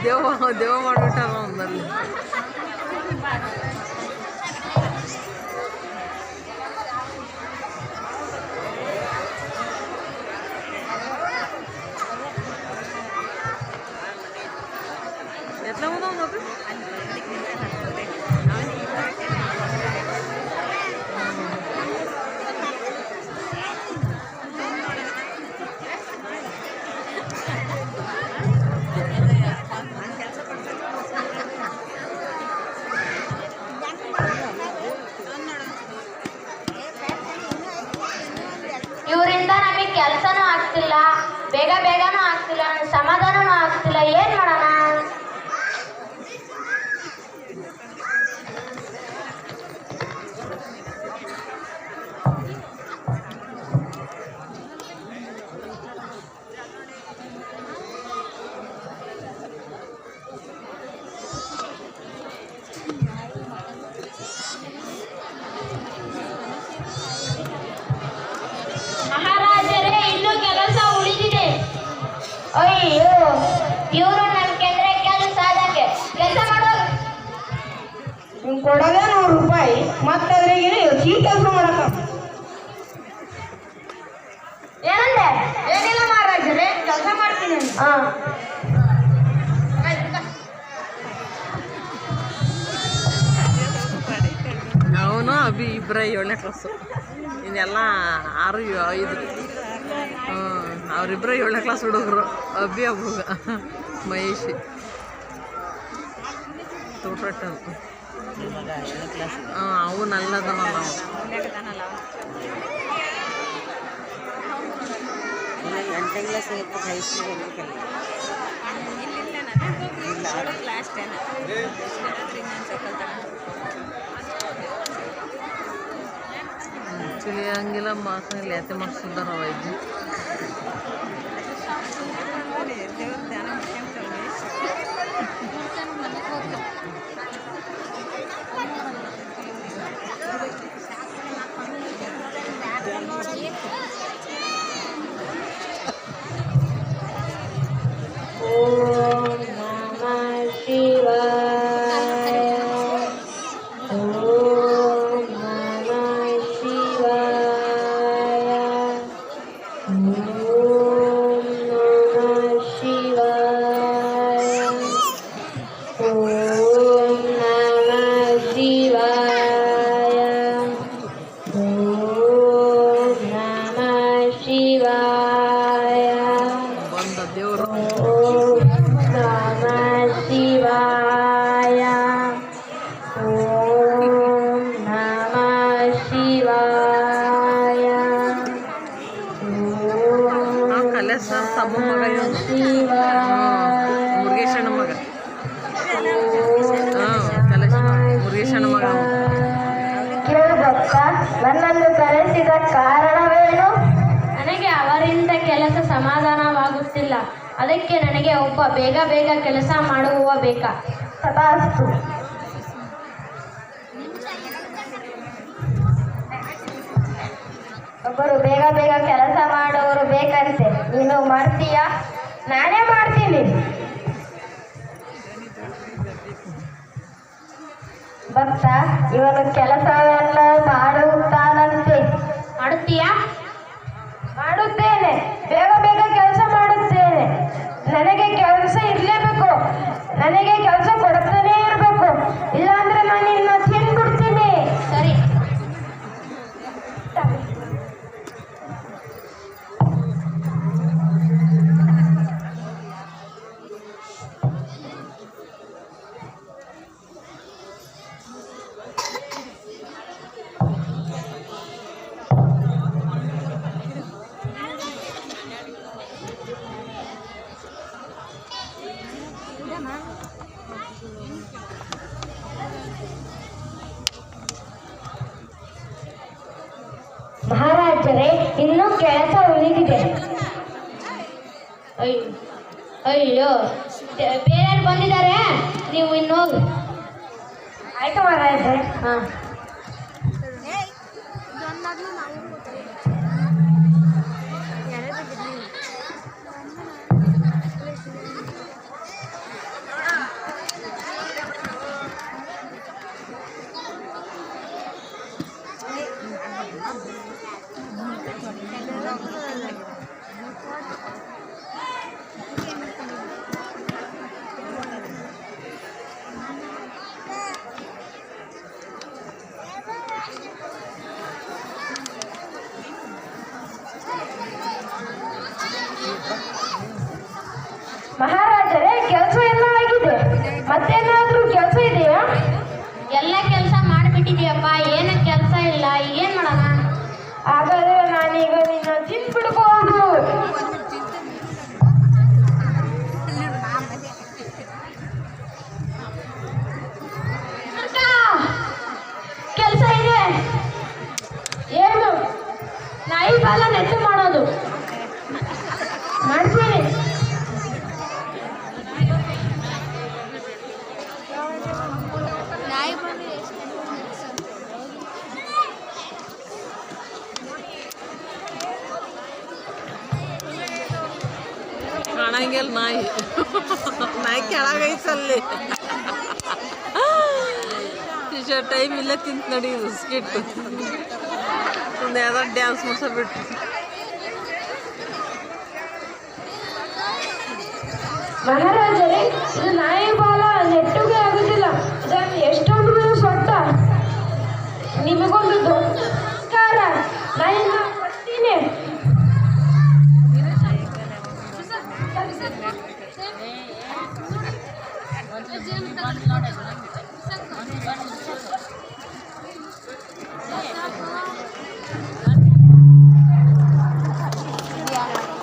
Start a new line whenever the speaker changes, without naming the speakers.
ದೇವ ಮಾಡಿಬಿಟ್ಟಾರ ಒಂದಲ್ಲಿ. ಎತ್ಲ ಹೋದವ್ ನೋಡ್ರಿ.
ಇವರಿಂದ ನಮಗೆ ಕೆಲಸನೂ ಆಗ್ತಿಲ್ಲ, ಬೇಗನೂ ಆಗ್ತಿಲ್ಲ, ಸಮಾಧಾನನೂ ಆಗ್ತಿಲ್ಲ. ಏನ್ ಮಾಡೋಣ? ಮಹಾರಾಜರೇ, ಇನ್ನೂ ಕೆಲಸ ಉಳಿದಿದೆ. ಅಯ್ಯೋ, ಇವರು ನನ್ ಕೆಂದ್ರೆ ಕೆಲಸ ಅದಕ್ಕೆ ಕೆಲಸ ಮಾಡೋದು.
ನೀವು ಕೊಡೋದೇ ₹100, ಮತ್ತೆ ಅದ್ರಾಗೆ ಚೀಲ ಕೆಲಸ ಮಾಡಕ.
ಏನಂದೆ?
ಏನಿಲ್ಲ ಮಹಾರಾಜರೇ, ಕೆಲಸ ಮಾಡ್ತೀನಿ.
ಅವನು ಅಭಿ ಇಬ್ಬರ 7ನೇ ಕ್ಲಾಸು, ಇನ್ನೆಲ್ಲ 6, 5. ಅವರಿಬ್ಬರ 7ನೇ ಕ್ಲಾಸ್ ಹುಡುಗರು. ಅಭಿ ಹುಡುಗ ಮಹೇಶಿ ತೋಟಟ್ಟ. ಅವು ನಲ್ಲದನಲ್ಲ ಅವ.
8ನೇ ಕ್ಲಾಸ್ ಹೈಸ್ಕೂಲ್
ಆ್ಯಕ್ಚುಲಿ ಹಂಗಿಲ್ಲ ಮಾತಲ್ಲಿ ಯಾತೆ ಮಾಡಿಸಿದಾರ ವೈದ್ಯ.
ಓಂ ನಮಃ ಶಿವಾಯ. ಓಂ ನಮಃ ಶಿವಾಯ. ಓಂ ನಮಃ ಶಿವಾಯ. ಓಂ ನಮಃ ಶಿವಾಯ. ಓಂ ನಮಃ ಶಿವಾಯ.
ಬಂದ ದೇವರು.
ಓಂ ನಮಃ ಶಿವಾಯ. ಓಂ ನಮಃ ಶಿವಾಯ.
ಕಲೇಶ ತಮ್ಮ ಮಗ ಇವನು.
ಶಿವಾಯ.
ಮುರುಗೇಶಣ್ಣ ಮಗ. ಕಲೇಶ ಮುರುಗೇಶಣ್ಣ ಮಗ.
ಕೇಳು ಭಕ್ತ, ನನ್ನನ್ನು ಕರೆಸಿದ ಕಾರಣವೇನು? ನನಗೆ ಅವರಿಂದ ಕೆಲಸ ಸಮಾಧಾನವಾಗುತ್ತಿಲ್ಲ. ಅದಕ್ಕೆ ನನಗೆ ಒಬ್ಬ ಬೇಗ ಕೆಲಸ ಮಾಡುವ ಬೇಕಾ? ತಥಾಸ್ತು. ಒಬ್ಬರು ಬೇಗ ಕೆಲಸ ಮಾಡೋರು ಬೇಕಂತೆ. ನೀನು ಮಾಡ್ತೀಯಾ? ನಾನೇ ಮಾಡ್ತೀನಿ. ಭಕ್ತ, ಇವನು ಕೆಲಸವೆಲ್ಲ ಮಾಡುತ್ತಾನಂತೆ. ಮಾಡುತ್ತೀಯಾ? ಮಾಡುತ್ತೇನೆ. ಬೇಗ ಕೆಲಸ ಮಾಡುತ್ತೇನೆ. ನನಗೆ ಕೆಲಸ ಇರಲೇಬೇಕು. ನನಗೆ ಕೆಲಸ ಕೊಡ್ತಾನೇ ಇರಬೇಕು. ಇಲ್ಲಾಂದ್ರೆ ನಾನು ಇನ್ನು ತಿಂದ್ಬಿಡ್ತೀನಿ. ಸರಿ. ಮಹಾರಾಜರೇ, ಇನ್ನೂ ಕೆಲಸ ಉಳಿದಿದೆ. ಅಯ್ಯೋ, ಬೇರೆಯವ್ರು ಬಂದಿದ್ದಾರೆ, ನೀವು ಇನ್ನು ಹೋಗಿ. ಆಯ್ತು ಮಹಾರಾಜರೇ. ಹಾಂ.
ಅಲ್ಲಿ ನಾಯಿ ನಾಯಿ ಕೆಳಗೈತಲ್ಲಿ ಟೈಮ್ ಇಲ್ಲ ತಿಂತ ನಡಿ ಸ್ಕಿಟ್ ಒಂದು ಯಾವ್ದಾರು ಡ್ಯಾನ್ಸ್ ಮಾಡ್ಸಬಿಟ್ಟು
ಮಹಾರಾಜರೇ, ಇದು ನಾಯಿ ಬಾಲ ನೆಟ್ಟಗೆ ಆಗುದಿಲ್ಲ. ಇದನ್ನು ಎಷ್ಟೊಂದು ಸೊಟ್ಟ ನಿಮಗೂ